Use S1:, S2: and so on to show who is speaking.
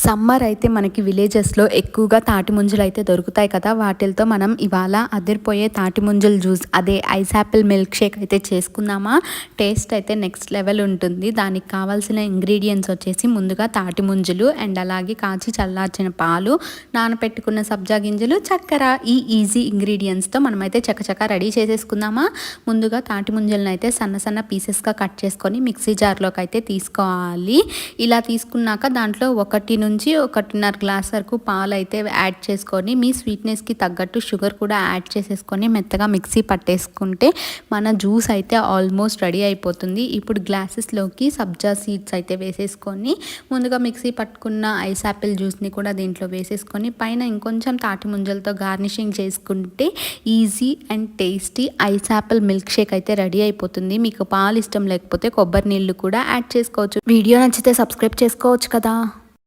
S1: Summer అయితే మనకి విలేజెస్లో ఎక్కువగా తాటి ముంజలు అయితే దొరుకుతాయి కదా. వాటితో మనం ఇవాళ అదిరిపోయే తాటి ముంజల జ్యూస్, అదే ఐస్ యాపిల్ మిల్క్ షేక్ అయితే చేసుకుందామా. టేస్ట్ అయితే నెక్స్ట్ లెవెల్ ఉంటుంది. దానికి కావాల్సిన ఇంగ్రీడియంట్స్ వచ్చేసి ముందుగా తాటి ముంజలు అండ్ అలాగే కాచి చల్లార్చిన పాలు, నానపెట్టుకున్న సబ్జా గింజలు, చక్కెర. ఈ ఈజీ ఇంగ్రీడియంట్స్తో మనమైతే చకచక రెడీ చేసేసుకుందామా. ముందుగా తాటి ముంజలను అయితే సన్న సన్న పీసెస్గా కట్ చేసుకొని మిక్సీ జార్లోకి అయితే తీసుకోవాలి. ఇలా తీసుకున్నాక దాంట్లో 1 నుంచి 1.5 గ్లాస్ వరకు పాలు అయితే యాడ్ చేసుకొని మీ స్వీట్నెస్కి తగ్గట్టు షుగర్ కూడా యాడ్ చేసేసుకొని మెత్తగా మిక్సీ పట్టేసుకుంటే మన జ్యూస్ అయితే ఆల్మోస్ట్ రెడీ అయిపోతుంది. ఇప్పుడు గ్లాసెస్లోకి సబ్జా సీడ్స్ అయితే వేసేసుకొని ముందుగా మిక్సీ పట్టుకున్న ఐస్ యాపిల్ జ్యూస్ని కూడా దీంట్లో వేసేసుకొని పైన ఇంకొంచెం తాటి ముంజలతో గార్నిషింగ్ చేసుకుంటే easy and tasty ice Apple milk shake అయితే రెడీ అయిపోతుంది. మీకు పాలు ఇష్టం లేకపోతే కొబ్బరి నీళ్ళు కూడా యాడ్ చేసుకోవచ్చు. వీడియో నచ్చితే సబ్స్క్రైబ్ చేసుకోవచ్చు కదా.